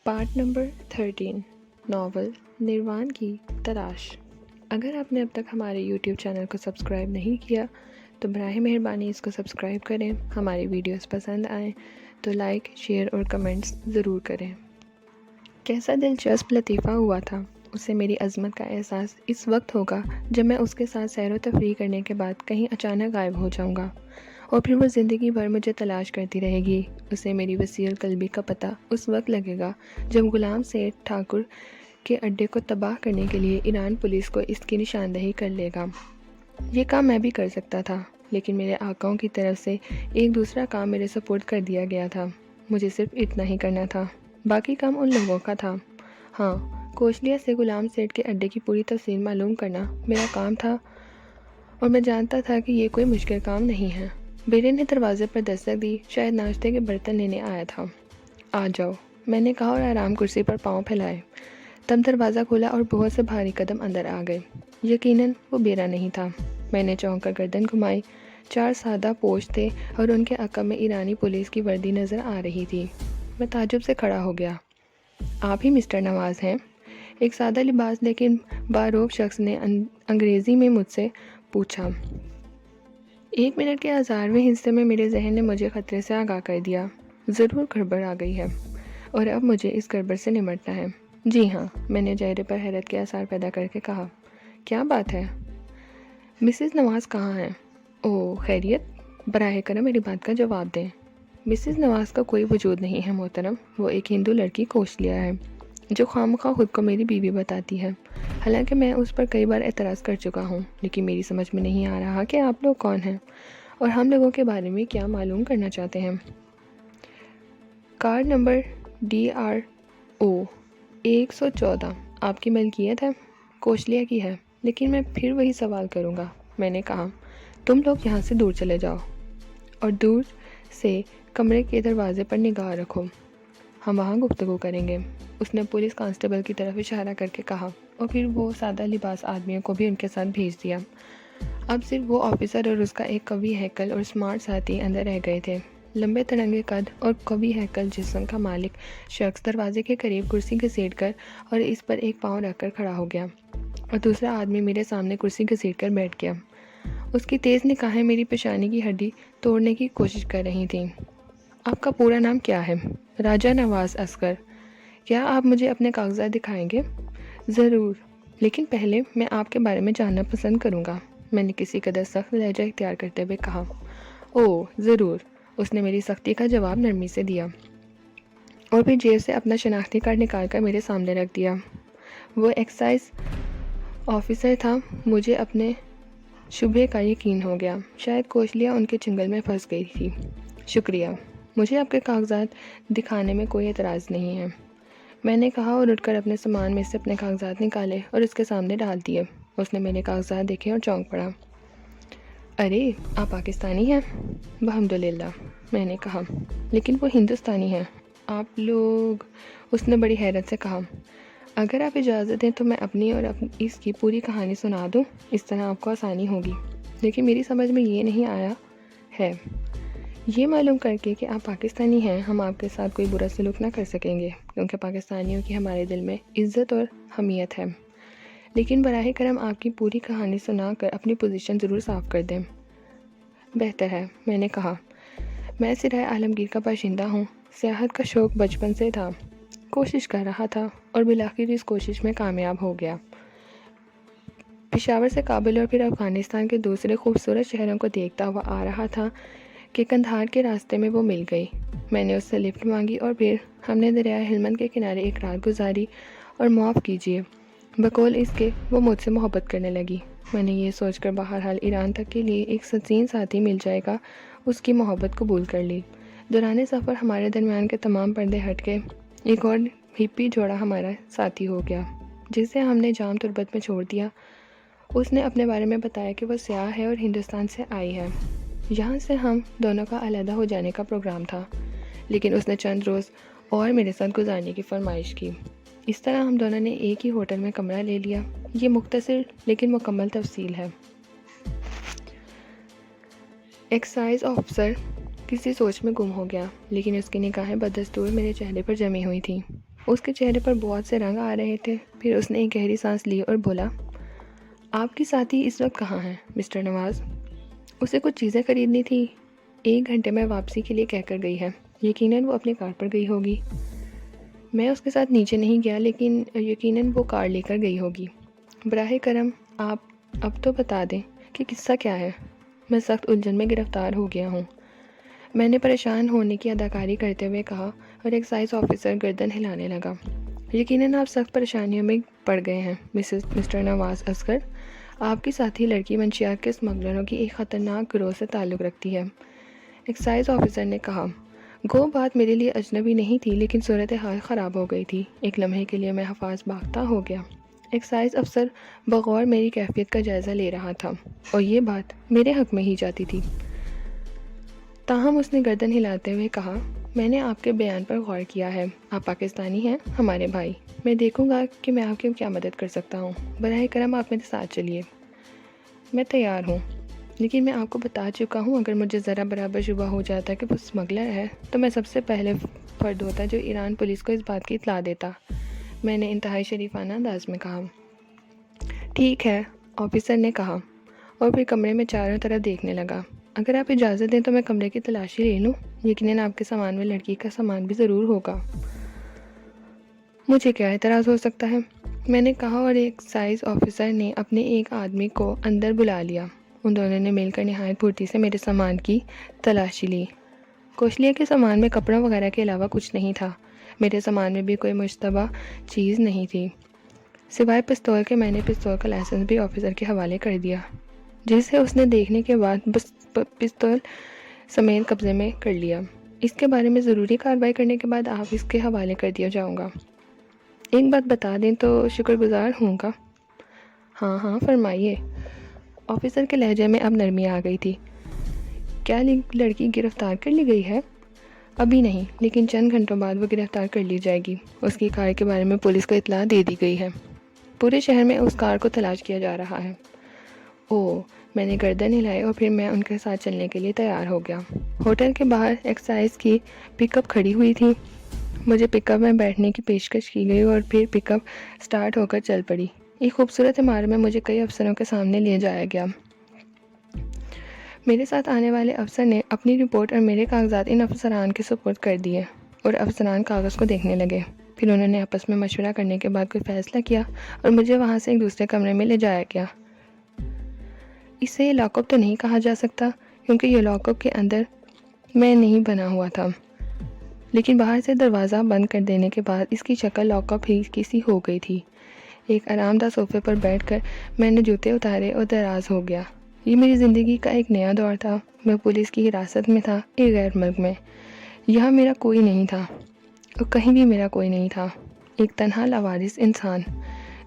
Part number 13 novel نروان کی تلاش۔ اگر آپ نے اب تک ہمارے یوٹیوب چینل کو سبسکرائب نہیں کیا تو براہ مہربانی اس کو سبسکرائب کریں۔ ہماری ویڈیوز پسند آئیں تو لائک، شیئر اور کمنٹس ضرور کریں۔ کیسا دلچسپ لطیفہ ہوا تھا، اسے میری عظمت کا احساس اس وقت ہوگا جب میں اس کے ساتھ سیر و تفریح کرنے کے بعد کہیں اچانک غائب ہو جاؤں گا، اور پھر وہ زندگی بھر مجھے تلاش کرتی رہے گی۔ اسے میری وسیع القلبی کا پتہ اس وقت لگے گا جب غلام سیٹھ ٹھاکر کے اڈے کو تباہ کرنے کے لیے ایران پولیس کو اس کی نشاندہی کر لے گا۔ یہ کام میں بھی کر سکتا تھا، لیکن میرے آقاؤں کی طرف سے ایک دوسرا کام میرے سپرد کر دیا گیا تھا۔ مجھے صرف اتنا ہی کرنا تھا، باقی کام ان لوگوں کا تھا۔ ہاں، کوشلیا سے غلام سیٹھ کے اڈے کی پوری تفصیل معلوم کرنا میرا کام تھا، اور میں جانتا تھا کہ یہ کوئی مشکل کام نہیں ہے۔ بیٹے نے دروازے پر دستک دی، شاید ناشتے کے برتن لینے آیا تھا۔ آ جاؤ، میں نے کہا اور آرام کرسی پر پاؤں پھیلائے۔ تب دروازہ کھلا اور بہت سے بھاری قدم اندر آ گئے۔ یقیناً وہ بیرا نہیں تھا۔ میں نے چونک کر گردن گھمائی۔ 4 سادہ پوش تھے اور ان کے عقب میں ایرانی پولیس کی وردی نظر آ رہی تھی۔ میں تعجب سے کھڑا ہو گیا۔ آپ ہی مسٹر نواز ہیں؟ ایک سادہ لباس لیکن باروب شخص نے انگریزی میں مجھ سے پوچھا۔ 1 منٹ کے 1000ویں حصے میں میرے ذہن نے مجھے خطرے سے آگاہ کر دیا۔ ضرور گڑبڑ آ گئی ہے اور اب مجھے اس گڑبڑ سے نمٹنا ہے۔ جی ہاں، میں نے چہرے پر حیرت کے آثار پیدا کر کے کہا۔ کیا بات ہے؟ مسز نواز کہاں ہیں؟ اوہ، خیریت؟ براہ کرم میری بات کا جواب دیں۔ مسز نواز کا کوئی وجود نہیں ہے محترم، وہ ایک ہندو لڑکی کوشلیا ہے جو خواہ خود کو میری بیوی بتاتی ہے۔ حالانکہ میں اس پر کئی بار اعتراض کر چکا ہوں، لیکن میری سمجھ میں نہیں آ رہا کہ آپ لوگ کون ہیں اور ہم لوگوں کے بارے میں کیا معلوم کرنا چاہتے ہیں۔ کارڈ نمبر DRO 114 آپ کی ملکیت ہے؟ کوشلیا کی ہے، لیکن میں پھر وہی سوال کروں گا۔ میں نے کہا، تم لوگ یہاں سے دور چلے جاؤ اور دور سے کمرے کے دروازے پر نگاہ رکھو، ہم وہاں گفتگو کریں گے۔ اس نے پولیس کانسٹیبل کی طرف اشارہ کر کے کہا، اور پھر وہ سادہ لباس آدمیوں کو بھی ان کے ساتھ بھیج دیا۔ اب صرف وہ آفیسر اور اس کا ایک قوی ہیکل اور اسمارٹ ساتھی اندر رہ گئے تھے۔ لمبے ترنگے قد اور قوی ہیکل جسم کا مالک شخص دروازے کے قریب کرسی گھسیٹ کر اور اس پر ایک پاؤں رکھ کر کھڑا ہو گیا، اور دوسرا آدمی میرے سامنے کرسی گھسیٹ کر بیٹھ گیا۔ اس کی تیز نگاہیں میری پیشانی کی ہڈی توڑنے کی کوشش کر رہی تھیں۔ آپ کا پورا نام کیا ہے؟ راجہ نواز اصغر۔ کیا آپ مجھے اپنے کاغذات دکھائیں گے؟ ضرور، لیکن پہلے میں آپ کے بارے میں جاننا پسند کروں گا، میں نے کسی قدر سخت لہجہ اختیار کرتے ہوئے کہا۔ اوہ ضرور، اس نے میری سختی کا جواب نرمی سے دیا، اور پھر جیب سے اپنا شناختی کارڈ نکال کر میرے سامنے رکھ دیا۔ وہ ایکسائز آفیسر تھا۔ مجھے اپنے شبہ کا یقین ہو گیا، شاید کوشلیا ان کے چنگل میں پھنس گئی تھی۔ شکریہ، مجھے آپ کے کاغذات دکھانے میں کوئی اعتراض نہیں ہے، میں نے کہا اور اٹھ کر اپنے سامان میں سے اپنے کاغذات نکالے اور اس کے سامنے ڈال دیے۔ اس نے میرے کاغذات دیکھے اور چونک پڑا۔ ارے، آپ پاکستانی ہیں؟ الحمدللہ، میں نے کہا، لیکن وہ ہندوستانی ہیں۔ آپ لوگ؟ اس نے بڑی حیرت سے کہا۔ اگر آپ اجازت دیں تو میں اپنی اور اس کی پوری کہانی سنا دوں، اس طرح آپ کو آسانی ہوگی، لیکن میری سمجھ میں یہ نہیں آیا ہے یہ معلوم کر کے کہ آپ پاکستانی ہیں ہم آپ کے ساتھ کوئی برا سلوک نہ کر سکیں گے، کیونکہ پاکستانیوں کی ہمارے دل میں عزت اور حمیت ہے، لیکن براہ کرم آپ کی پوری کہانی سنا کر اپنی پوزیشن ضرور صاف کر دیں۔ بہتر ہے، میں نے کہا، میں سرائے عالمگیر کا باشندہ ہوں، سیاحت کا شوق بچپن سے تھا، کوشش کر رہا تھا اور بالآخر اس کوشش میں کامیاب ہو گیا۔ پشاور سے کابل اور پھر افغانستان کے دوسرے خوبصورت شہروں کو دیکھتا ہوا آ رہا تھا کہ قندھار کے راستے میں وہ مل گئی۔ میں نے اس سے لفٹ مانگی اور پھر ہم نے دریائے ہلمند کے کنارے ایک رات گزاری، اور معاف کیجیے، بقول اس کے وہ مجھ سے محبت کرنے لگی۔ میں نے یہ سوچ کر بہرحال ایران تک کے لیے ایک حسین ساتھی مل جائے گا، اس کی محبت قبول کر لی۔ دوران سفر ہمارے درمیان کے تمام پردے ہٹ کے ایک اور ہپی جوڑا ہمارا ساتھی ہو گیا، جسے ہم نے جام تربت میں چھوڑ دیا۔ اس نے اپنے بارے میں بتایا کہ وہ سیاح ہے اور ہندوستان سے آئی ہے۔ یہاں سے ہم دونوں کا علیحدہ ہو جانے کا پروگرام تھا، لیکن اس نے چند روز اور میرے ساتھ گزارنے کی فرمائش کی۔ اس طرح ہم دونوں نے ایک ہی ہوٹل میں کمرہ لے لیا۔ یہ مختصر لیکن مکمل تفصیل ہے۔ ایکسائز آفیسر کسی سوچ میں گم ہو گیا، لیکن اس کی نگاہیں بدستور میرے چہرے پر جمی ہوئی تھیں۔ اس کے چہرے پر بہت سے رنگ آ رہے تھے۔ پھر اس نے ایک گہری سانس لی اور بولا، آپ کی ساتھی اس وقت کہاں ہیں مسٹر نواز؟ اسے کچھ چیزیں خریدنی تھی، 1 گھنٹے میں واپسی کے لیے کہہ کر گئی ہے۔ یقیناً وہ اپنی کار پر گئی ہوگی۔ میں اس کے ساتھ نیچے نہیں گیا، لیکن یقیناً وہ کار لے کر گئی ہوگی۔ براہ کرم آپ اب تو بتا دیں کہ قصہ کیا ہے۔ میں سخت الجھن میں گرفتار ہو گیا ہوں، میں نے پریشان ہونے کی اداکاری کرتے ہوئے کہا، اور ایکسائز آفیسر گردن ہلانے لگا۔ یقیناً آپ سخت پریشانیوں میں پڑ گئے ہیں مسٹر نواز اصغر۔ آپ کی ساتھی لڑکی منشیات کے اسمگلروں کی ایک خطرناک گروہ سے تعلق رکھتی ہے، ایکسائز آفیسر نے کہا۔ گو بات میرے لیے اجنبی نہیں تھی، لیکن صورتحال خراب ہو گئی تھی۔ ایک لمحے کے لیے میں حفاظ باختہ ہو گیا۔ ایکسائز افسر بغور میری کیفیت کا جائزہ لے رہا تھا، اور یہ بات میرے حق میں ہی جاتی تھی۔ تاہم اس نے گردن ہلاتے ہوئے کہا، میں نے آپ کے بیان پر غور کیا ہے۔ آپ پاکستانی ہیں، ہمارے بھائی۔ میں دیکھوں گا کہ میں آپ کی کیا مدد کر سکتا ہوں۔ براہ کرم آپ میرے ساتھ چلیے۔ میں تیار ہوں، لیکن میں آپ کو بتا چکا ہوں، اگر مجھے ذرا برابر شبہ ہو جاتا کہ وہ اسمگلر ہے تو میں سب سے پہلے فرد ہوتا جو ایران پولیس کو اس بات کی اطلاع دیتا، میں نے انتہائی شریفانہ انداز میں کہا۔ ٹھیک ہے، آفیسر نے کہا، اور پھر کمرے میں چاروں طرف دیکھنے لگا۔ اگر آپ اجازت دیں تو میں کمرے کی تلاشی لے لوں؟ یقیناً آپ کے سامان میں لڑکی کا سامان بھی ضرور ہوگا۔ مجھے کیا اعتراض ہو سکتا ہے، میں نے کہا، اور ایکسائز آفیسر نے اپنے ایک آدمی کو اندر بلا لیا۔ ان دونوں نے مل کر نہایت پھرتی سے میرے سامان کی تلاشی لی۔ کوشلیہ کے سامان میں کپڑوں وغیرہ کے علاوہ کچھ نہیں تھا۔ میرے سامان میں بھی کوئی مشتبہ چیز نہیں تھی، سوائے پستول کے۔ میں نے پستول کا لائسنس بھی آفیسر کے حوالے کر دیا، جسے اس نے دیکھنے کے بعد پستول سمیت قبضے میں کر لیا۔ اس کے بارے میں ضروری کارروائی کرنے کے بعد آپ اس کے حوالے کر دیا جاؤں گا۔ ایک بات بتا دیں تو شکر گزار ہوں گا۔ ہاں ہاں فرمائیے۔ آفیسر کے لہجے میں اب نرمی آ گئی تھی۔ کیا لڑکی گرفتار کر لی گئی ہے؟ ابھی نہیں، لیکن چند گھنٹوں بعد وہ گرفتار کر لی جائے گی۔ اس کی کار کے بارے میں پولیس کو اطلاع دے دی گئی ہے۔ پورے شہر میں اس کار کو تلاش کیا جا رہا ہے۔ اوہ، میں نے گردن ہلائی اور پھر میں ان کے ساتھ چلنے کے لیے تیار ہو گیا۔ ہوٹل کے باہر ایکسائز کی پک اپ کھڑی ہوئی تھی۔ مجھے پک اپ میں بیٹھنے کی پیشکش کی گئی اور پھر پک اپ سٹارٹ ہو کر چل پڑی۔ ایک خوبصورت عمارت میں مجھے کئی افسروں کے سامنے لے جایا گیا۔ میرے ساتھ آنے والے افسر نے اپنی رپورٹ اور میرے کاغذات ان افسران کے سپرد کر دیے، اور افسران کاغذ کو دیکھنے لگے۔ پھر انہوں نے آپس میں مشورہ کرنے کے بعد کوئی فیصلہ کیا اور مجھے وہاں سے ایک دوسرے کمرے میں لے جایا گیا۔ اسے لاک اپ تو نہیں کہا جا سکتا، کیونکہ یہ لاک اپ کے اندر میں نہیں بنا ہوا تھا، لیکن باہر سے دروازہ بند کر دینے کے بعد اس کی شکل لاک اپ ہی کی سی ہو گئی تھی۔ ایک آرام دہ صوفے پر بیٹھ کر میں نے جوتے اتارے اور دراز ہو گیا۔ یہ میری زندگی کا ایک نیا دور تھا۔ میں پولیس کی حراست میں تھا، ایک غیر ملک میں۔ یہاں میرا کوئی نہیں تھا، اور کہیں بھی میرا کوئی نہیں تھا۔ ایک تنہا لاوارث انسان۔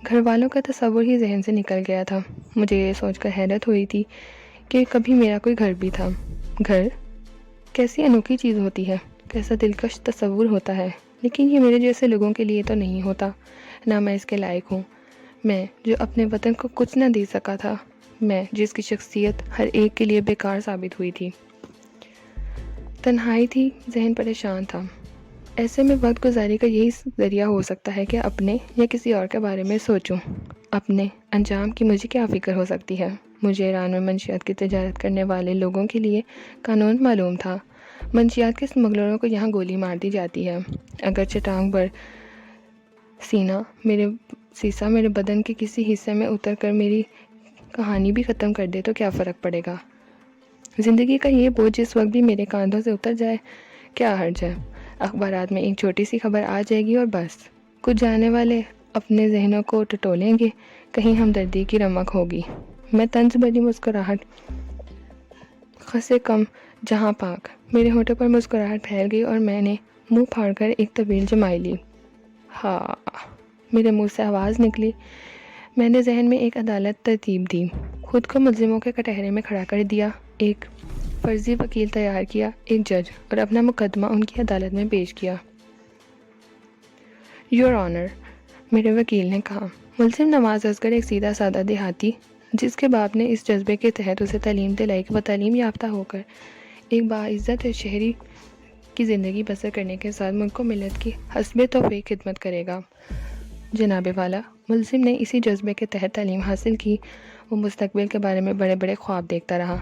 گھر والوں کا تصور ہی ذہن سے نکل گیا تھا۔ مجھے یہ سوچ کر حیرت ہوئی تھی کہ کبھی میرا کوئی گھر بھی تھا۔ گھر کیسی انوکھی چیز ہوتی ہے، کیسا دلکش تصور ہوتا ہے، لیکن یہ میرے جیسے لوگوں کے لیے تو نہیں ہوتا۔ نہ میں اس کے لائق ہوں، میں جو اپنے وطن کو کچھ نہ دے سکا تھا، میں جس کی شخصیت ہر ایک کے لیے بیکار ثابت ہوئی تھی۔ تنہائی تھی، ذہن پریشان تھا۔ ایسے میں وقت گزاری کا یہی ذریعہ ہو سکتا ہے کہ اپنے یا کسی اور کے بارے میں سوچوں۔ اپنے انجام کی مجھے کیا فکر ہو سکتی ہے؟ مجھے ایران میں منشیات کی تجارت کرنے والے لوگوں کے لیے قانون معلوم تھا۔ منشیات کے اسمگلروں کو یہاں گولی مار دی جاتی ہے۔ اگر چٹانگ بھر سیسا میرے بدن کے کسی حصے میں اتر کر میری کہانی بھی ختم کر دے تو کیا فرق پڑے گا؟ زندگی کا یہ بوجھ جس وقت بھی میرے کاندھوں سے اتر جائے، کیا حرج ہے؟ اخبارات میں ایک چھوٹی سی خبر آ جائے گی اور بس۔ کچھ جانے والے اپنے ذہنوں کو ٹٹولیں گے، کہیں ہمدردی کی رمق ہوگی۔ میں طنز بھری مسکراہٹ، خسے کم جہاں پاک۔ میرے ہونٹوں پر مسکراہٹ پھیل گئی اور میں نے منہ پھاڑ کر ایک طویل جمائی لی۔ ہاں، میرے منہ سے آواز نکلی۔ میں نے ذہن میں ایک عدالت ترتیب دی، خود کو ملزموں کے کٹہرے میں کھڑا کر دیا، ایک فرضی وکیل تیار کیا، ایک جج، اور اپنا مقدمہ ان کی عدالت میں پیش کیا۔ یور آنر، میرے وکیل نے کہا۔ ملزم نواز اصغر ایک سیدھا سادہ دیہاتی جس کے باپ نے اس جذبے کے تحت اسے تعلیم دلائی کہ وہ تعلیم یافتہ ہو کر ایک باعزت شہری کی زندگی بسر کرنے کے ساتھ ملک و ملت کی حسب توفیق خدمت کرے گا۔ جناب والا، ملزم نے اسی جذبے کے تحت تعلیم حاصل کی۔ وہ مستقبل کے بارے میں بڑے بڑے خواب دیکھتا رہا،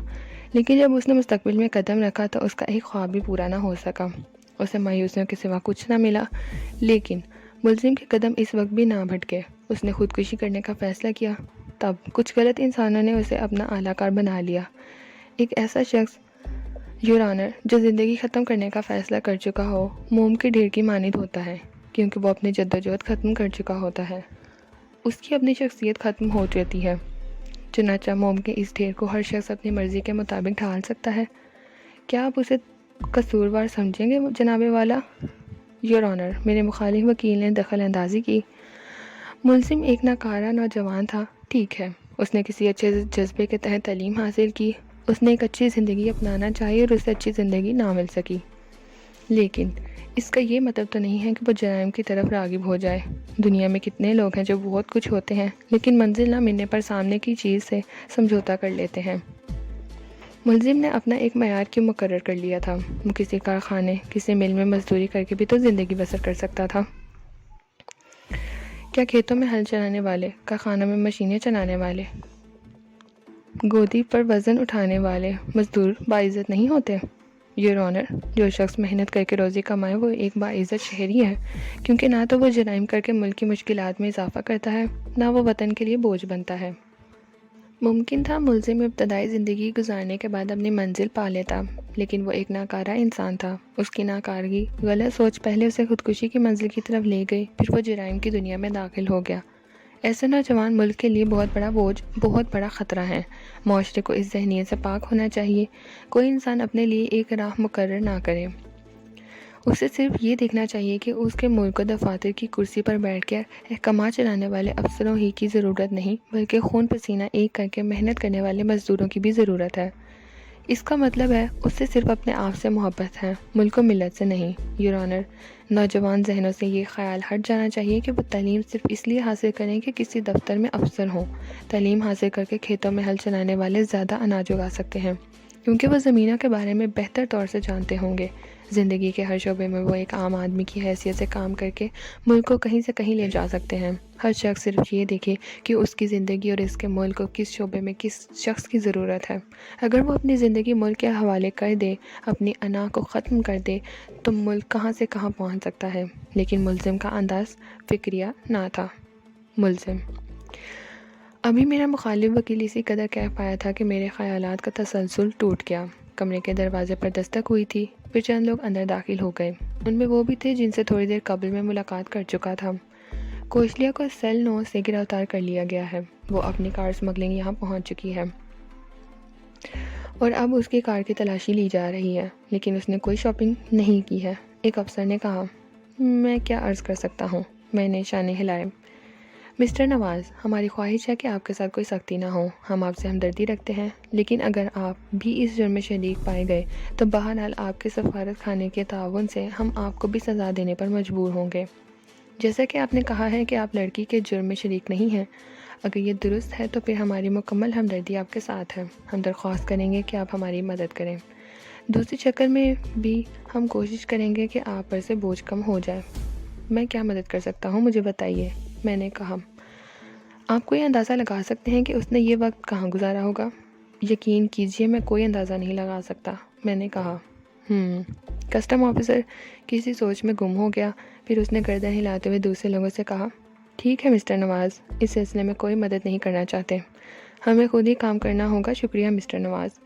لیکن جب اس نے مستقبل میں قدم رکھا تو اس کا ایک خواب بھی پورا نہ ہو سکا۔ اسے مایوسیوں کے سوا کچھ نہ ملا، لیکن ملزم کے قدم اس وقت بھی نہ بھٹکے۔ اس نے خودکشی کرنے کا فیصلہ کیا۔ تب کچھ غلط انسانوں نے اسے اپنا اعلیٰ کار بنا لیا۔ ایک ایسا شخص یور آنر جو زندگی ختم کرنے کا فیصلہ کر چکا ہو موم کے ڈھیر کی مانند ہوتا ہے، کیونکہ وہ اپنی جدوجہد ختم کر چکا ہوتا ہے۔ اس کی اپنی شخصیت ختم ہو جاتی ہے۔ چنانچہ موم کے اس ڈھیر کو ہر شخص اپنی مرضی کے مطابق ڈھال سکتا ہے۔ کیا آپ اسے قصوروار سمجھیں گے جناب والا؟ یور آنر، میرے مخالف وکیل نے دخل اندازی کی۔ ملزم ایک ناکارہ نوجوان تھا، ٹھیک ہے، اس نے کسی اچھے جذبے کے تحت تعلیم حاصل کی، اس نے ایک اچھی زندگی اپنانا چاہی اور اسے اچھی زندگی نہ مل سکی، لیکن اس کا یہ مطلب تو نہیں ہے کہ وہ جرائم کی طرف راغب ہو جائے۔ دنیا میں کتنے لوگ ہیں جو بہت کچھ ہوتے ہیں لیکن منزل نہ ملنے پر سامنے کی چیز سے سمجھوتا کر لیتے ہیں۔ ملزم نے اپنا ایک معیار کیوں مقرر کر لیا تھا؟ وہ کسی کارخانے، کسی مل میں مزدوری کر کے بھی تو زندگی بسر کر سکتا تھا۔ کیا کھیتوں میں ہل چلانے والے، کارخانوں میں مشینیں چلانے والے، گودی پر وزن اٹھانے والے مزدور باعزت نہیں ہوتے؟ یور آنر، جو شخص محنت کر کے روزی کمائے وہ ایک باعزت شہری ہے، کیونکہ نہ تو وہ جرائم کر کے ملک کی مشکلات میں اضافہ کرتا ہے، نہ وہ وطن کے لیے بوجھ بنتا ہے۔ ممکن تھا ملزم ابتدائی زندگی گزارنے کے بعد اپنی منزل پا لیتا، لیکن وہ ایک ناکارہ انسان تھا۔ اس کی ناکارگی، غلط سوچ پہلے اسے خودکشی کی منزل کی طرف لے گئی، پھر وہ جرائم کی دنیا میں داخل ہو گیا۔ ایسے نوجوان ملک کے لیے بہت بڑا بوجھ، بہت بڑا خطرہ ہیں۔ معاشرے کو اس ذہنیت سے پاک ہونا چاہیے۔ کوئی انسان اپنے لیے ایک راہ مقرر نہ کرے۔ اسے صرف یہ دیکھنا چاہیے کہ اس کے ملک کو دفاتر کی کرسی پر بیٹھ کر احکامات چلانے والے افسروں ہی کی ضرورت نہیں، بلکہ خون پسینہ ایک کر کے محنت کرنے والے مزدوروں کی بھی ضرورت ہے۔ اس کا مطلب ہے اس سے صرف اپنے آپ سے محبت ہے، ملک و ملت سے نہیں۔ یور آنر، نوجوان ذہنوں سے یہ خیال ہٹ جانا چاہیے کہ وہ تعلیم صرف اس لیے حاصل کریں کہ کسی دفتر میں افسر ہوں۔ تعلیم حاصل کر کے کھیتوں میں ہل چلانے والے زیادہ اناج اگا سکتے ہیں، کیونکہ وہ زمینوں کے بارے میں بہتر طور سے جانتے ہوں گے۔ زندگی کے ہر شعبے میں وہ ایک عام آدمی کی حیثیت سے کام کر کے ملک کو کہیں سے کہیں لے جا سکتے ہیں۔ ہر شخص صرف یہ دیکھے کہ اس کی زندگی اور اس کے ملک کو کس شعبے میں کس شخص کی ضرورت ہے۔ اگر وہ اپنی زندگی ملک کے حوالے کر دے، اپنی انا کو ختم کر دے، تو ملک کہاں سے کہاں پہنچ سکتا ہے۔ لیکن ملزم کا انداز فکریہ نہ تھا۔ ملزم: ابھی میرا مخالف وکیل اسی قدر کہہ پایا تھا کہ میرے خیالات کا تسلسل ٹوٹ گیا۔ کمرے کے دروازے پر دستک ہوئی تھی، پھر چند لوگ اندر داخل ہو گئے۔ ان میں وہ بھی تھے جن سے تھوڑی دیر قبل میں ملاقات کر چکا تھا۔ کوشلیہ کو سیل 9 سے گرفتار کر لیا گیا ہے۔ وہ اپنی کار سمگلنگ یہاں پہنچ چکی ہے اور اب اس کی کار کی تلاشی لی جا رہی ہے، لیکن اس نے کوئی شاپنگ نہیں کی ہے۔ ایک افسر نے کہا۔ میں کیا عرض کر سکتا ہوں؟ میں نے شانے ہلائے۔ مسٹر نواز، ہماری خواہش ہے کہ آپ کے ساتھ کوئی سختی نہ ہو۔ ہم آپ سے ہمدردی رکھتے ہیں، لیکن اگر آپ بھی اس جرم میں شریک پائے گئے تو بہرحال آپ کے سفارت خانے کے تعاون سے ہم آپ کو بھی سزا دینے پر مجبور ہوں گے۔ جیسا کہ آپ نے کہا ہے کہ آپ لڑکی کے جرم میں شریک نہیں ہیں، اگر یہ درست ہے تو پھر ہماری مکمل ہمدردی آپ کے ساتھ ہے۔ ہم درخواست کریں گے کہ آپ ہماری مدد کریں۔ دوسری شکل میں بھی ہم کوشش کریں گے کہ آپ پر سے بوجھ کم ہو جائے۔ میں کیا مدد کر سکتا ہوں، مجھے بتائیے، میں نے کہا۔ آپ کوئی اندازہ لگا سکتے ہیں کہ اس نے یہ وقت کہاں گزارا ہوگا؟ یقین کیجیے میں کوئی اندازہ نہیں لگا سکتا، میں نے کہا۔ کسٹم آفیسر کسی سوچ میں گم ہو گیا، پھر اس نے گردن ہلاتے ہوئے دوسرے لوگوں سے کہا، ٹھیک ہے مسٹر نواز، اس سلسلے میں کوئی مدد نہیں کرنا چاہتے، ہمیں خود ہی کام کرنا ہوگا، شکریہ مسٹر نواز۔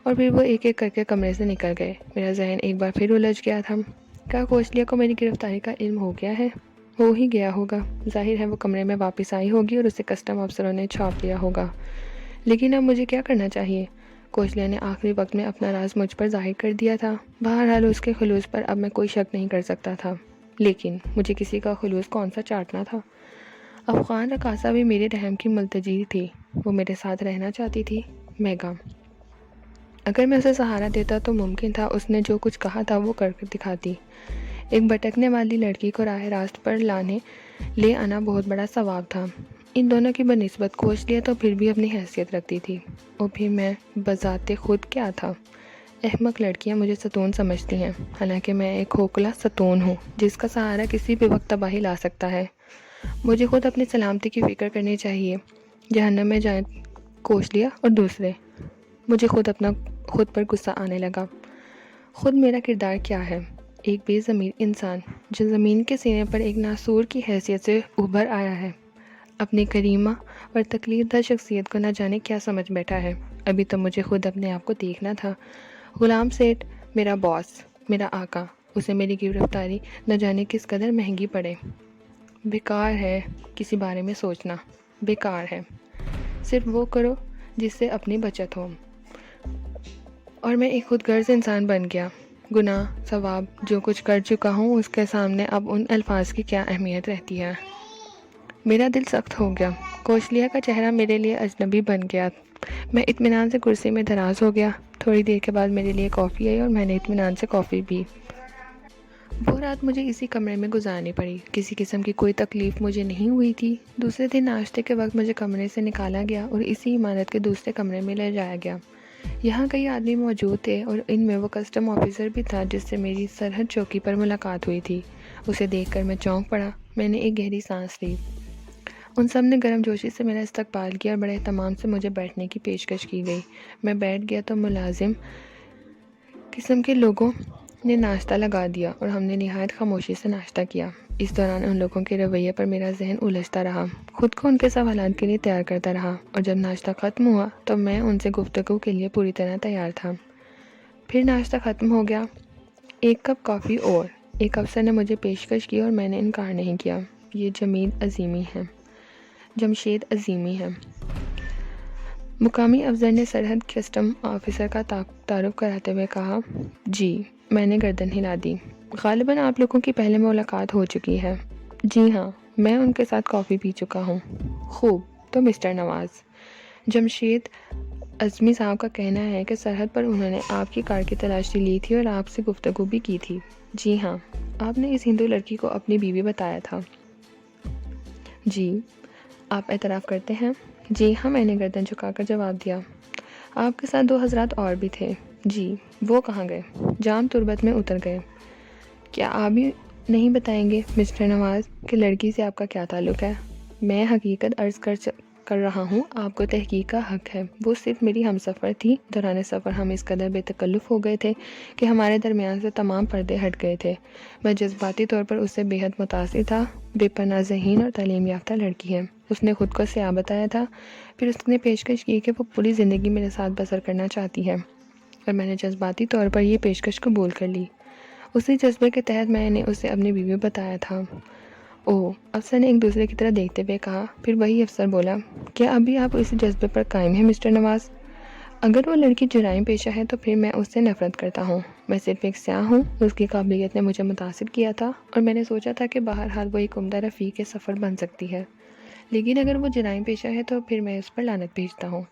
اور پھر وہ ایک ایک کر کے کمرے سے نکل گئے۔ میرا ذہن ایک بار پھر الجھ گیا تھا۔ کیا کوشلیہ کو میری گرفتاری کا علم ہو گیا ہے؟ ہو ہی گیا ہوگا، ظاہر ہے وہ کمرے میں واپس آئی ہوگی اور اسے کسٹم افسروں نے چھاپ لیا ہوگا۔ لیکن اب مجھے کیا کرنا چاہیے؟ کوشلیہ نے آخری وقت میں اپنا راز مجھ پر ظاہر کر دیا تھا۔ بہرحال اس کے خلوص پر اب میں کوئی شک نہیں کر سکتا تھا، لیکن مجھے کسی کا خلوص کون سا چاٹنا تھا؟ افغان رقاصہ بھی میرے رحم کی ملتجی تھی، وہ میرے ساتھ رہنا چاہتی تھی۔ میگا: اگر میں اسے سہارا دیتا تو ممکن تھا اس نے جو کچھ کہا تھا وہ کر کے دکھاتی۔ ایک بھٹکنے والی لڑکی کو راہ راست پر لانے لے آنا بہت بڑا ثواب تھا۔ ان دونوں کی بنسبت کوشلیہ تو پھر بھی اپنی حیثیت رکھتی تھی، اور پھر میں بذات خود کیا تھا؟ احمق لڑکیاں مجھے ستون سمجھتی ہیں، حالانکہ میں ایک کھوکھلا ستون ہوں جس کا سہارا کسی بھی وقت تباہی لا سکتا ہے۔ مجھے خود اپنی سلامتی کی فکر کرنی چاہیے، جہنم میں جائیں کوشلیہ اور دوسرے۔ مجھے خود پر غصہ آنے لگا۔ خود میرا کردار کیا ہے؟ ایک بے ضمیر انسان جو زمین کے سینے پر ایک ناسور کی حیثیت سے ابھر آیا ہے، اپنی کریمہ اور تکلیف دہ شخصیت کو نہ جانے کیا سمجھ بیٹھا ہے۔ ابھی تو مجھے خود اپنے آپ کو دیکھنا تھا۔ غلام سیٹھ میرا باس، میرا آقا، اسے میری گرفتاری نہ جانے کس قدر مہنگی پڑے۔ بیکار ہے کسی بارے میں سوچنا، بیکار ہے۔ صرف وہ کرو جس سے اپنی بچت ہو۔ اور میں ایک خود غرض انسان بن گیا۔ گناہ، ثواب، جو کچھ کر چکا ہوں اس کے سامنے اب ان الفاظ کی کیا اہمیت رہتی ہے؟ میرا دل سخت ہو گیا۔ کوشلیہ کا چہرہ میرے لیے اجنبی بن گیا۔ میں اطمینان سے کرسی میں دراز ہو گیا۔ تھوڑی دیر کے بعد میرے لیے کافی آئی اور میں نے اطمینان سے کافی پی۔ وہ رات مجھے اسی کمرے میں گزارنی پڑی۔ کسی قسم کی کوئی تکلیف مجھے نہیں ہوئی تھی۔ دوسرے دن ناشتے کے وقت مجھے کمرے سے نکالا گیا اور اسی عمارت کے دوسرے کمرے میں لے جایا گیا۔ یہاں کئی آدمی موجود تھے اور ان میں وہ کسٹم آفیسر بھی تھا جس سے میری سرحد چوکی پر ملاقات ہوئی تھی۔ اسے دیکھ کر میں چونک پڑا۔ میں نے ایک گہری سانس لی۔ ان سب نے گرم جوشی سے میرا استقبال کیا اور بڑے اہتمام سے مجھے بیٹھنے کی پیشکش کی گئی۔ میں بیٹھ گیا تو ملازم قسم کے لوگوں نے ناشتہ لگا دیا اور ہم نے نہایت خاموشی سے ناشتہ کیا۔ اس دوران ان لوگوں کے رویے پر میرا ذہن الجھتا رہا، خود کو ان کے سوالات کے لیے تیار کرتا رہا، اور جب ناشتہ ختم ہوا تو میں ان سے گفتگو کے لیے پوری طرح تیار تھا۔ پھر ناشتہ ختم ہو گیا۔ ایک کپ کافی اور ایک افسر نے مجھے پیشکش کی اور میں نے انکار نہیں کیا۔ یہ جمشید عظیمی ہے۔ مقامی افسر نے سرحد کسٹم آفیسر کا تعارف کراتے ہوئے کہا۔ جی، میں نے گردن ہلا دی۔ غالباً آپ لوگوں کی پہلے ملاقات ہو چکی ہے۔ جی ہاں، میں ان کے ساتھ کافی پی چکا ہوں۔ خوب، تو مسٹر نواز، جمشید عظمی صاحب کا کہنا ہے کہ سرحد پر انہوں نے آپ کی کار کی تلاشی لی تھی اور آپ سے گفتگو بھی کی تھی۔ جی ہاں، آپ نے اس ہندو لڑکی کو اپنی بیوی بتایا تھا۔ جی، آپ اعتراف کرتے ہیں؟ جی ہاں، میں نے گردن جھکا کر جواب دیا۔ آپ کے ساتھ 2 حضرات اور بھی تھے۔ جی، وہ کہاں گئے؟ جام تربت میں اتر گئے۔ کیا آپ بھی نہیں بتائیں گے مسٹر نواز کہ لڑکی سے آپ کا کیا تعلق ہے؟ میں حقیقت عرض کر رہا ہوں، آپ کو تحقیق کا حق ہے۔ وہ صرف میری ہمسفر تھی۔ دوران سفر ہم اس قدر بے تکلف ہو گئے تھے کہ ہمارے درمیان سے تمام پردے ہٹ گئے تھے۔ میں جذباتی طور پر اس سے بے حد متاثر تھا۔ بے پناہ ذہین اور تعلیم یافتہ لڑکی ہے۔ اس نے خود کو سیاہ بتایا تھا۔ پھر اس نے پیشکش کی کہ وہ پوری زندگی میرے ساتھ بسر کرنا چاہتی ہے، اور میں نے جذباتی طور پر یہ پیشکش قبول کر لی۔ اسی جذبے کے تحت میں نے اسے اپنی بیوی بتایا تھا۔ اوہ، افسر نے ایک دوسرے کی طرح دیکھتے ہوئے کہا۔ پھر وہی افسر بولا، کیا ابھی آپ اسی جذبے پر قائم ہیں مسٹر نواز؟ اگر وہ لڑکی جرائم پیشہ ہے تو پھر میں اس سے نفرت کرتا ہوں۔ میں صرف ایک سیاہ ہوں۔ اس کی قابلیت نے مجھے متاثر کیا تھا اور میں نے سوچا تھا کہ بہرحال وہ ایک عمدہ رفیق سفر بن سکتی ہے، لیکن اگر وہ جرائم پیشہ ہے تو پھر میں اس پر لعنت بھیجتا ہوں۔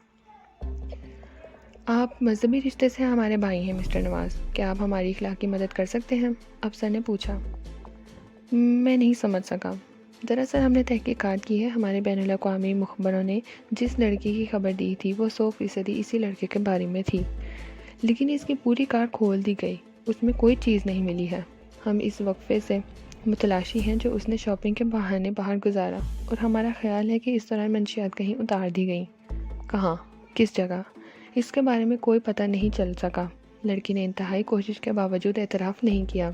آپ مذہبی رشتے سے ہمارے بھائی ہیں مسٹر نواز، کیا آپ ہماری اخلاقی مدد کر سکتے ہیں؟ افسر نے پوچھا۔ میں نہیں سمجھ سکا۔ دراصل ہم نے تحقیقات کی ہے۔ ہمارے بین الاقوامی مخبروں نے جس لڑکی کی خبر دی تھی وہ 100% اسی لڑکے کے بارے میں تھی، لیکن اس کی پوری کار کھول دی گئی، اس میں کوئی چیز نہیں ملی ہے۔ ہم اس وقفے سے متلاشی ہیں جو اس نے شاپنگ کے بہانے باہر گزارا، اور ہمارا خیال ہے کہ اس دوران منشیات کہیں اتار دی گئیں۔ کہاں؟ کس جگہ؟ اس کے بارے میں کوئی پتہ نہیں چل سکا۔ لڑکی نے انتہائی کوشش کے باوجود اعتراف نہیں کیا۔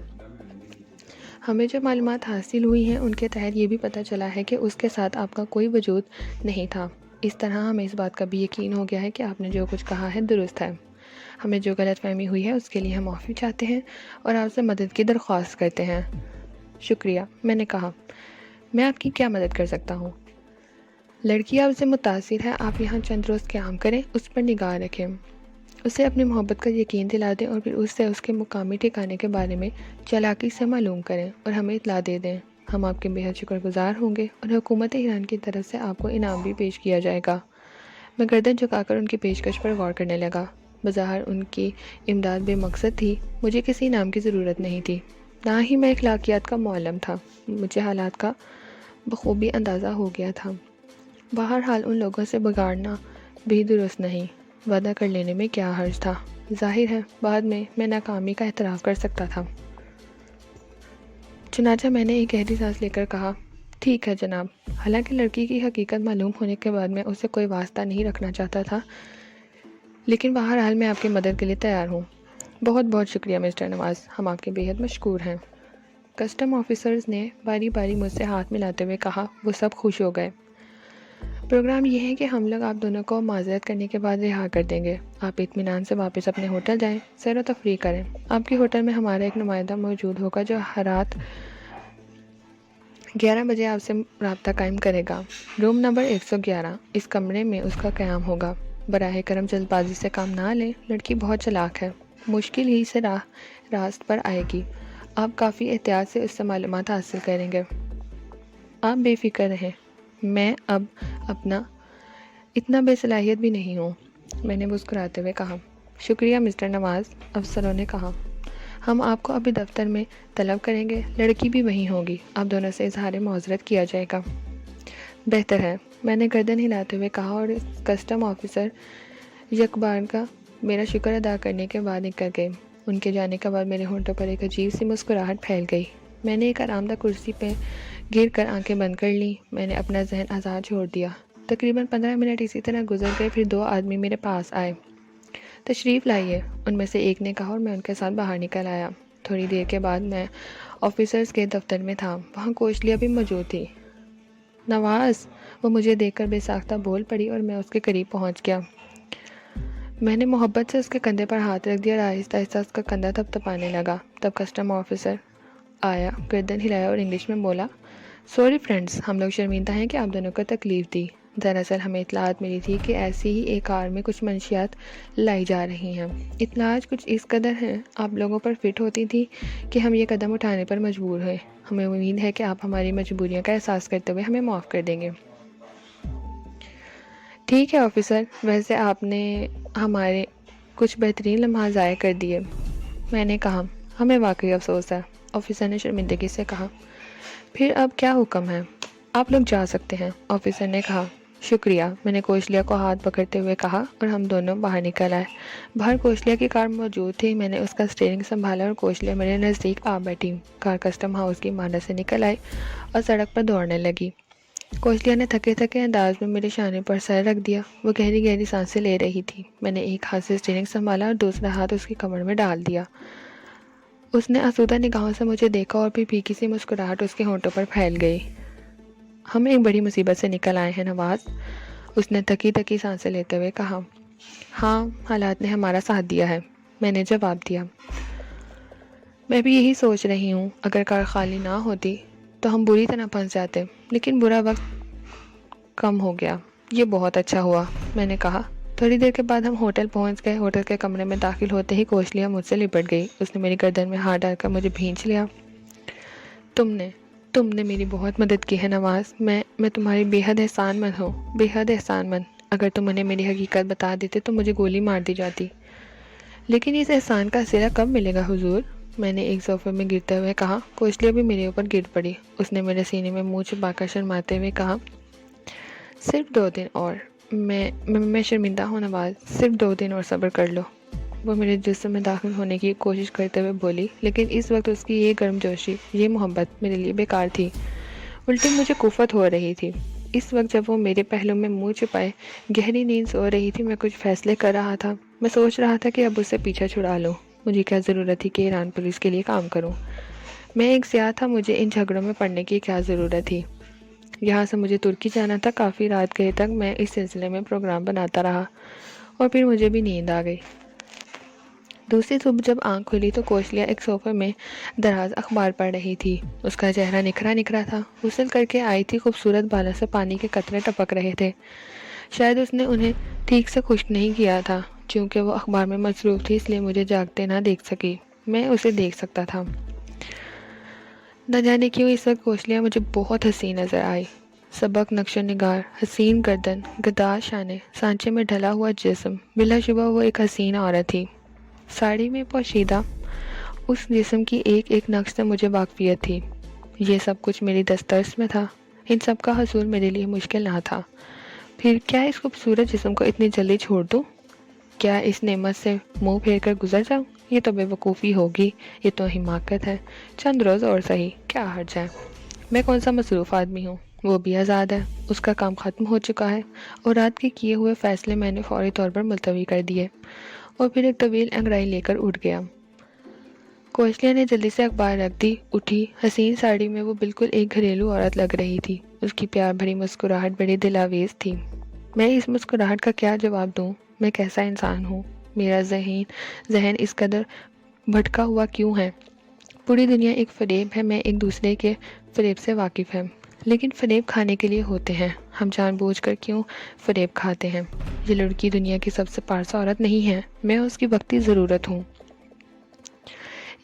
ہمیں جو معلومات حاصل ہوئی ہیں ان کے تحت یہ بھی پتہ چلا ہے کہ اس کے ساتھ آپ کا کوئی وجود نہیں تھا۔ اس طرح ہمیں اس بات کا بھی یقین ہو گیا ہے کہ آپ نے جو کچھ کہا ہے درست ہے۔ ہمیں جو غلط فہمی ہوئی ہے اس کے لیے ہم معافی چاہتے ہیں اور آپ سے مدد کی درخواست کرتے ہیں۔ شکریہ، میں نے کہا۔ میں آپ کی کیا مدد کر سکتا ہوں؟ لڑکی آپ سے متاثر ہے، آپ یہاں چند روز قیام کریں، اس پر نگاہ رکھیں، اسے اپنی محبت کا یقین دلا دیں اور پھر اس سے اس کے مقامی ٹھکانے کے بارے میں چالاکی سے معلوم کریں اور ہمیں اطلاع دے دیں۔ ہم آپ کے بے حد شکر گزار ہوں گے اور حکومت ایران کی طرف سے آپ کو انعام بھی پیش کیا جائے گا۔ میں گردن جھکا کر ان کی پیشکش پر غور کرنے لگا۔ بظاہر ان کی امداد بے مقصد تھی۔ مجھے کسی انعام کی ضرورت نہیں تھی، نہ ہی میں اخلاقیات کا معلم تھا۔ مجھے حالات کا بخوبی اندازہ ہو گیا تھا۔ بہرحال ان لوگوں سے بگاڑنا بھی درست نہیں، وعدہ کر لینے میں کیا حرج تھا؟ ظاہر ہے بعد میں ناکامی کا اعتراف کر سکتا تھا۔ چنانچہ میں نے ایک گہری سانس لے کر کہا، ٹھیک ہے جناب۔ حالانکہ لڑکی کی حقیقت معلوم ہونے کے بعد میں اسے کوئی واسطہ نہیں رکھنا چاہتا تھا، لیکن بہرحال میں آپ کی مدد کے لیے تیار ہوں۔ بہت بہت شکریہ مسٹر نواز، ہم آپ کے بےحد مشکور ہیں۔ کسٹم آفیسرز نے باری باری مجھ سے ہاتھ ملاتے ہوئے کہا۔ وہ سب خوش ہو گئے۔ پروگرام یہ ہے کہ ہم لوگ آپ دونوں کو معذرت کرنے کے بعد رہا کر دیں گے۔ آپ اطمینان سے واپس اپنے ہوٹل جائیں، سیر و تفریح کریں۔ آپ کے ہوٹل میں ہمارا ایک نمائندہ موجود ہوگا جو ہر رات 11 بجے آپ سے رابطہ قائم کرے گا۔ روم نمبر 111، اس کمرے میں اس کا قیام ہوگا۔ براہ کرم جلد بازی سے کام نہ لیں، لڑکی بہت چلاک ہے، مشکل ہی سے راست پر آئے گی۔ آپ کافی احتیاط سے اس سے معلومات حاصل کریں گے۔ آپ بے فکر رہیں، میں اب اپنا اتنا بے صلاحیت بھی نہیں ہوں، میں نے مسکراتے ہوئے کہا۔ شکریہ مسٹر نواز، افسروں نے کہا۔ ہم آپ کو ابھی دفتر میں طلب کریں گے، لڑکی بھی وہیں ہوگی، آپ دونوں سے اظہار معذرت کیا جائے گا۔ بہتر ہے، میں نے گردن ہلاتے ہوئے کہا، اور کسٹم آفیسر یک بار کا میرا شکر ادا کرنے کے بعد نکل گئے۔ ان کے جانے کے بعد میرے ہونٹوں پر ایک عجیب سی مسکراہٹ پھیل گئی۔ میں نے ایک آرام دہ کرسی پہ گر کر آنکھیں بند کر لیں۔ میں نے اپنا ذہن آزاد چھوڑ دیا۔ تقریباً 15 منٹ اسی طرح گزر گئے، پھر 2 آدمی میرے پاس آئے۔ تشریف لائیے، ان میں سے ایک نے کہا، اور میں ان کے ساتھ باہر نکل آیا۔ تھوڑی دیر کے بعد میں آفیسرز کے دفتر میں تھا۔ وہاں کوشلیہ بھی موجود تھی۔ نواز، وہ مجھے دیکھ کر بے ساختہ بول پڑی اور میں اس کے قریب پہنچ گیا۔ میں نے محبت سے اس کے کندھے پر ہاتھ رکھ دیا اور آہستہ آہستہ اس کا کندھا تھپتھپانے لگا۔ تب کسٹم آفیسر آیا، گردن ہلایا اور انگلش میں بولا، سوری فرینڈز، ہم لوگ شرمندہ ہیں کہ آپ دونوں کو تکلیف دی۔ دراصل ہمیں اطلاعات ملی تھی کہ ایسی ہی ایک کار میں کچھ منشیات لائی جا رہی ہیں۔ اطلاعات کچھ اس قدر ہیں آپ لوگوں پر فٹ ہوتی تھی کہ ہم یہ قدم اٹھانے پر مجبور ہوئے۔ ہمیں امید ہے کہ آپ ہماری مجبوریوں کا احساس کرتے ہوئے ہمیں معاف کر دیں گے۔ ٹھیک ہے آفیسر، ویسے آپ نے ہمارے کچھ بہترین لمحات ضائع کر دیے، میں نے کہا۔ ہمیں واقعی افسوس ہے، آفیسر نے شرمندگی سے کہا۔ پھر اب کیا حکم ہے؟ آپ لوگ جا سکتے ہیں، آفیسر نے کہا۔ شکریہ، میں نے کوشلیہ کو ہاتھ پکڑتے ہوئے کہا، اور ہم دونوں باہر نکل آئے۔ باہر کوشلیہ کی کار موجود تھی۔ میں نے اس کا اسٹیئرنگ سنبھالا اور کوشلیہ میرے نزدیک آ بیٹھی۔ کار کسٹم ہاؤس کی مانڈا سے نکل آئی اور سڑک پر دوڑنے لگی۔ کوشلیہ نے تھکے تھکے انداز میں میرے شانے پر سر رکھ دیا۔ وہ گہری گہری سانسیں لے رہی تھی۔ میں نے ایک ہاتھ سے اسٹیئرنگ سنبھالا اور دوسرا ہاتھ اس کی کمر میں ڈال دیا۔ اس نے آسودہ نگاہوں سے مجھے دیکھا اور پھر پھیکی سی مسکراہٹ اس کے ہونٹوں پر پھیل گئی۔ ہم ایک بڑی مصیبت سے نکل آئے ہیں نواز، اس نے تھکی تھکی سانسیں لیتے ہوئے کہا۔ ہاں، حالات نے ہمارا ساتھ دیا ہے، میں نے جواب دیا۔ میں بھی یہی سوچ رہی ہوں، اگر کار خالی نہ ہوتی تو ہم بری طرح پھنس جاتے، لیکن برا وقت کم ہو گیا، یہ بہت اچھا ہوا، میں نے کہا۔ تھوڑی دیر کے بعد ہم ہوٹل پہنچ گئے۔ ہوٹل کے کمرے میں داخل ہوتے ہی کوشلیہ مجھ سے لپٹ گئی۔ اس نے میری گردن میں ہاتھ ڈال کر مجھے بھینچ لیا۔ تم نے میری بہت مدد کی ہے نواز، میں تمہاری بے حد احسان مند ہوں، بے حد احسان مند۔ اگر تم انہیں میری حقیقت بتا دیتے تو مجھے گولی مار دی جاتی۔ لیکن اس احسان کا صلہ کب ملے گا حضور؟ میں نے ایک صوفے میں گرتے ہوئے کہا۔ کوشلیہ بھی میرے اوپر گر پڑی۔ اس نے میرے سینے میں منہ چھپا کر شرماتے ہوئے کہا، صرف 2 دن اور، میں شرمندہ ہوں نواز، صرف 2 دن اور صبر کر لو۔ وہ میرے جسم میں داخل ہونے کی کوشش کرتے ہوئے بولی، لیکن اس وقت اس کی یہ گرم جوشی، یہ محبت میرے لیے بیکار تھی۔ الٹی مجھے کفت ہو رہی تھی۔ اس وقت جب وہ میرے پہلو میں منہ چھپائے گہری نیند سو رہی تھی، میں کچھ فیصلے کر رہا تھا۔ میں سوچ رہا تھا کہ اب اس سے پیچھا چھڑا لوں۔ مجھے کیا ضرورت تھی کہ ایران پولیس کے لیے کام کروں؟ میں ایک سیاح تھا، مجھے ان جھگڑوں میں پڑنے کی کیا ضرورت تھی؟ یہاں سے مجھے ترکی جانا تھا۔ کافی رات گئے تک میں اس سلسلے میں پروگرام بناتا رہا اور پھر مجھے بھی نیند آ گئی۔ دوسری صبح جب آنکھ کھلی تو کوشلیہ ایک صوفے میں دراز اخبار پڑھ رہی تھی۔ اس کا چہرہ نکھرا نکھرا تھا۔ غسل کر کے آئی تھی، خوبصورت بالوں سے پانی کے قطرے ٹپک رہے تھے۔ شاید اس نے انہیں ٹھیک سے خشک نہیں کیا تھا۔ چونکہ وہ اخبار میں مصروف تھی اس لیے مجھے جاگتے نہ دیکھ سکی۔ میں اسے دیکھ سکتا تھا۔ نہ جانے کیوں اس وقت کوشلیہ مجھے بہت حسین نظر آئی۔ سبک نقش و نگار، حسین گردن، گداز شانے، سانچے میں ڈھلا ہوا جسم، بلا شبہ وہ ایک حسین عورت تھی۔ ساڑی میں پوشیدہ اس جسم کی ایک ایک نقش سے مجھے واقفیت تھی۔ یہ سب کچھ میری دسترس میں تھا۔ ان سب کا حصول میرے لیے مشکل نہ تھا. پھر کیا اس خوبصورت جسم کو اتنی جلدی چھوڑ دوں؟ کیا اس نعمت سے منہ پھیر کر گزر جاؤں؟ یہ تو بے وقوفی ہوگی، یہ تو حماقت ہے. چند روز اور صحیح، کیا حرج ہے؟ میں کون سا مصروف آدمی ہوں؟ وہ بھی آزاد ہے، اس کا کام ختم ہو چکا ہے، اور رات کے کیے ہوئے فیصلے میں نے فوری طور پر ملتوی کر دیے. اور پھر ایک طویل انگڑائی لے کر اٹھ گیا. کوشلیہ نے جلدی سے اخبار رکھ دی. اٹھی. حسین ساڑی میں وہ بالکل ایک گھریلو عورت لگ رہی تھی. اس کی پیار بھری مسکراہٹ بڑی دلاویز تھی. میں اس مسکراہٹ کا کیا جواب دوں؟ میں کیسا انسان ہوں؟ میرا ذہن اس قدر بھٹکا ہوا کیوں ہے؟ پوری دنیا ایک فریب ہے، میں ایک دوسرے کے فریب سے واقف ہے. لیکن فریب کھانے کے لیے ہوتے ہیں، ہم جان بوجھ کر کیوں فریب کھاتے ہیں؟ یہ لڑکی دنیا کی سب سے پارسا عورت نہیں ہے، میں اس کی وقتی ضرورت ہوں.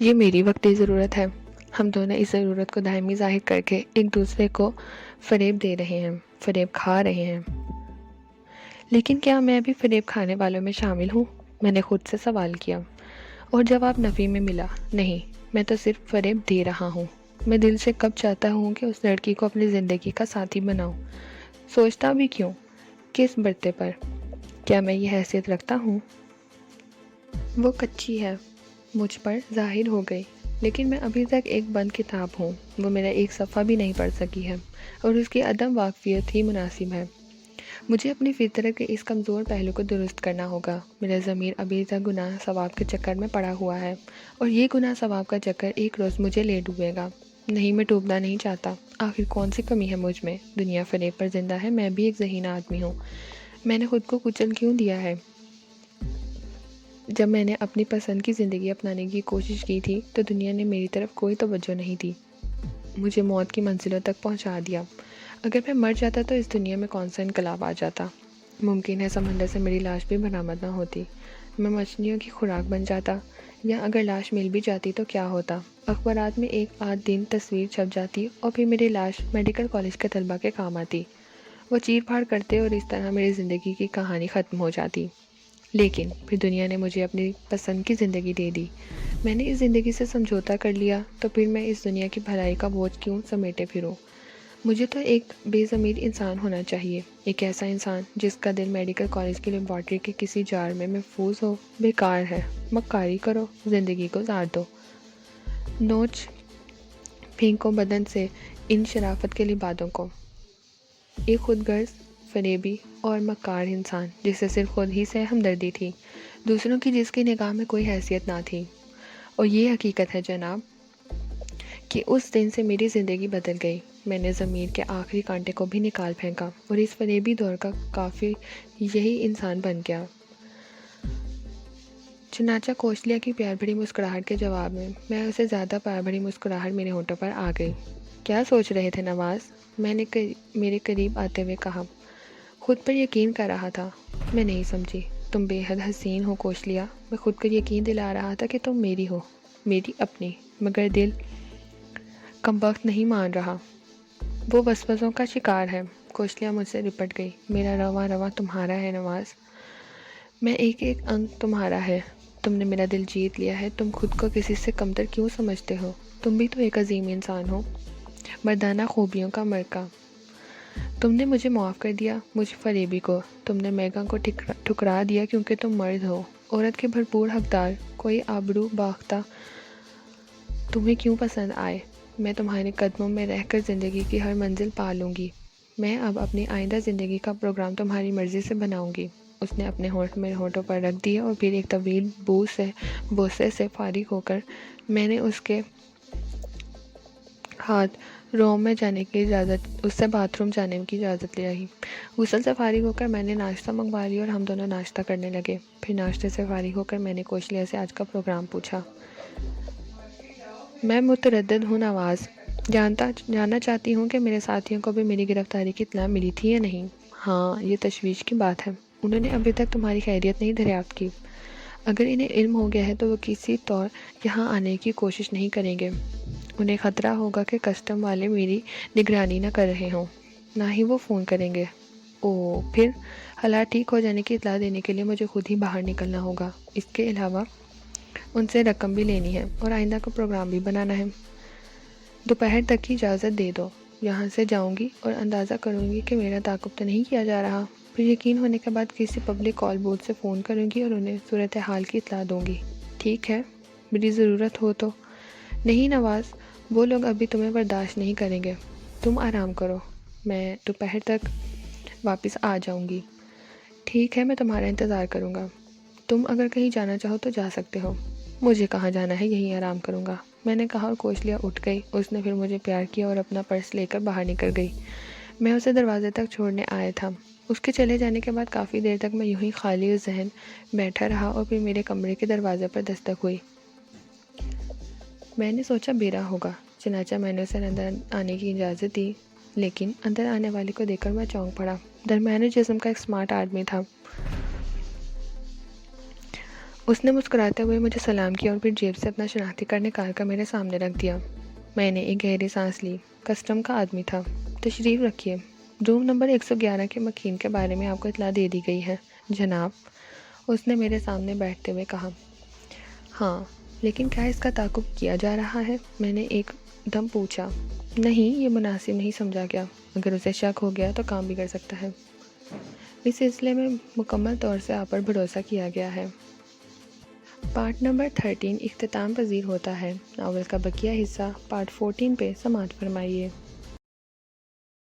یہ میری وقتی ضرورت ہے. ہم دونوں اس ضرورت کو دائمی ظاہر کر کے ایک دوسرے کو فریب دے رہے ہیں، فریب کھا رہے ہیں. لیکن کیا میں بھی فریب کھانے والوں میں شامل ہوں؟ میں نے خود سے سوال کیا، اور جواب نفی میں ملا. نہیں، میں تو صرف فریب دے رہا ہوں. میں دل سے کب چاہتا ہوں کہ اس لڑکی کو اپنی زندگی کا ساتھی بناؤں. سوچتا بھی کیوں؟ کس برتے پر؟ کیا میں یہ حیثیت رکھتا ہوں؟ وہ کچی ہے، مجھ پر ظاہر ہو گئی. لیکن میں ابھی تک ایک بند کتاب ہوں. وہ میرا ایک صفحہ بھی نہیں پڑھ سکی ہے، اور اس کی عدم واقفیت ہی مناسب ہے. مجھے اپنی فطرت کے اس کمزور پہلو کو درست کرنا ہوگا. میرا ضمیر ابھی تک گناہ ثواب کے چکر میں پڑا ہوا ہے، اور یہ گناہ ثواب کا چکر ایک روز مجھے لے ڈوبے گا. نہیں، میں ڈوبنا نہیں چاہتا. آخر کون سی کمی ہے مجھ میں؟ دنیا فریب پر زندہ ہے، میں بھی ایک ذہین آدمی ہوں. میں نے خود کو کچل کیوں دیا ہے؟ جب میں نے اپنی پسند کی زندگی اپنانے کی کوشش کی تھی تو دنیا نے میری طرف کوئی توجہ نہیں دی. مجھے موت کی منزلوں تک پہنچا دیا. اگر میں مر جاتا تو اس دنیا میں کون سا انقلاب آ جاتا؟ ممکن ہے سمندر سے میری لاش بھی برآمد نہ ہوتی. میں مچھلیوں کی خوراک بن جاتا. یا اگر لاش مل بھی جاتی تو کیا ہوتا؟ اخبارات میں ایک آدھ دن تصویر چھپ جاتی، اور پھر میری لاش میڈیکل کالج کے طلبہ کے کام آتی. وہ چیر پھاڑ کرتے، اور اس طرح میری زندگی کی کہانی ختم ہو جاتی. لیکن پھر دنیا نے مجھے اپنی پسند کی زندگی دے دی. میں نے اس زندگی سے سمجھوتا کر لیا، تو پھر میں اس دنیا کی بھلائی کا بوجھ کیوں سمیٹے پھروں؟ مجھے تو ایک بے ضمیر انسان ہونا چاہیے، ایک ایسا انسان جس کا دل میڈیکل کالج کی لیبارٹری کے کسی جار میں محفوظ ہو. بیکار ہے، مکاری کرو، زندگی کو زار دو. نوچ پھینکو بدن سے ان شرافت کے لبادوں کو. ایک خود غرض، فریبی اور مکار انسان جسے صرف خود ہی سے ہمدردی تھی، دوسروں کی جس کی نگاہ میں کوئی حیثیت نہ تھی. اور یہ حقیقت ہے جناب کہ اس دن سے میری زندگی بدل گئی. میں نے ضمیر کے آخری کانٹے کو بھی نکال پھینکا، اور اس فریبی دور کا کافی یہی انسان بن گیا. چنانچہ کوشلیہ کی پیار بھری مسکراہٹ کے جواب میں اسے زیادہ پیار بھری مسکراہٹ میرے ہونٹوں پر آ گئی. کیا سوچ رہے تھے نواز؟ میں نے میرے قریب آتے ہوئے کہا. خود پر یقین کر رہا تھا. میں نہیں سمجھی. تم بے حد حسین ہو کوشلیہ. میں خود کو یقین دلا رہا تھا کہ تم میری ہو، میری اپنی، مگر دل کمبخت نہیں مان رہا. وہ وسوسوں کا شکار ہے. کوشلیہ مجھ سے لپٹ گئی. میرا رواں رواں تمہارا ہے نواز. میں ایک ایک انگ تمہارا ہے. تم نے میرا دل جیت لیا ہے. تم خود کو کسی سے کمتر کیوں سمجھتے ہو؟ تم بھی تو ایک عظیم انسان ہو، مردانہ خوبیوں کا مرکہ. تم نے مجھے معاف کر دیا، مجھ فریبی کو. تم نے میگا کو ٹھکرا دیا کیونکہ تم مرد ہو، عورت کے بھرپور حقدار. کوئی آبرو باختہ تمہیں کیوں پسند آئے؟ میں تمہارے قدموں میں رہ کر زندگی کی ہر منزل پا لوں گی. میں اب اپنی آئندہ زندگی کا پروگرام تمہاری مرضی سے بناؤں گی. اس نے اپنے ہونٹ میرے ہونٹوں پر رکھ دیے، اور پھر ایک طویل بوسے سے فارغ ہو کر میں نے اس کے ہاتھ روم میں جانے کی اجازت اس سے باتھ روم جانے کی اجازت لے آئی. غسل سے فارغ ہو کر میں نے ناشتہ منگوا لیا، اور ہم دونوں ناشتہ کرنے لگے. پھر ناشتے سے فارغ ہو کر میں نے کوشلیہ سے آج کا پروگرام پوچھا. میں متردد ہوں نواز. جاننا چاہتی ہوں کہ میرے ساتھیوں کو بھی میری گرفتاری کی اطلاع ملی تھی یا نہیں. ہاں، یہ تشویش کی بات ہے. انہوں نے ابھی تک تمہاری خیریت نہیں دریافت کی. اگر انہیں علم ہو گیا ہے تو وہ کسی طور یہاں آنے کی کوشش نہیں کریں گے. انہیں خطرہ ہوگا کہ کسٹم والے میری نگرانی نہ کر رہے ہوں، نہ ہی وہ فون کریں گے. پھر حالات ٹھیک ہو جانے کی اطلاع دینے کے لیے مجھے خود ہی باہر نکلنا ہوگا. اس کے علاوہ ان سے رقم بھی لینی ہے، اور آئندہ کا پروگرام بھی بنانا ہے. دوپہر تک کی اجازت دے دو. یہاں سے جاؤں گی اور اندازہ کروں گی کہ میرا تعاقب تو نہیں کیا جا رہا. پھر یقین ہونے کے بعد کسی پبلک کال بورڈ سے فون کروں گی اور انہیں صورتحال کی اطلاع دوں گی. ٹھیک ہے؟ میری ضرورت ہو تو. نہیں نواز، وہ لوگ ابھی تمہیں برداشت نہیں کریں گے. تم آرام کرو، میں دوپہر تک واپس آ جاؤں گی. ٹھیک ہے، میں تمہارا انتظار کروں گا. تم اگر کہیں جانا چاہو تو جا سکتے ہو. مجھے کہاں جانا ہے، یہیں آرام کروں گا، میں نے کہا اور کوشلیا اٹھ گئی. اس نے پھر مجھے پیار کیا اور اپنا پرس لے کر باہر نکل گئی. میں اسے دروازے تک چھوڑنے آیا تھا. اس کے چلے جانے کے بعد کافی دیر تک میں یوں ہی خالی ذہن بیٹھا رہا اور پھر میرے کمرے کے دروازے پر دستک ہوئی. میں نے سوچا بیرا ہوگا، چنانچہ میں نے اسے اندر آنے کی اجازت دی. لیکن اندر آنے والے کو دیکھ کر میں چونک پڑا. درمیانے جسم کا ایک اسمارٹ آدمی تھا. اس نے مسکراتے ہوئے مجھے سلام کیا اور پھر جیب سے اپنا شناختی کارڈ نکال کر میرے سامنے رکھ دیا. میں نے ایک گہری سانس لی. کسٹم کا آدمی تھا. تشریف رکھیے، روم نمبر 111 کے مکین کے بارے میں آپ کو اطلاع دے دی گئی ہے جناب، اس نے میرے سامنے بیٹھتے ہوئے کہا. ہاں، لیکن کیا اس کا تعاقب کیا جا رہا ہے؟ میں نے ایک دم پوچھا. نہیں، یہ مناسب نہیں سمجھا گیا. اگر اسے شک ہو گیا تو کام بھی کر سکتا ہے. اس سلسلے میں مکمل طور سے آپ پر بھروسہ کیا گیا ہے. پارٹ نمبر 13 اختتام پذیر ہوتا ہے. ناول کا بقیہ حصہ پارٹ 14 پہ سماعت فرمائیے.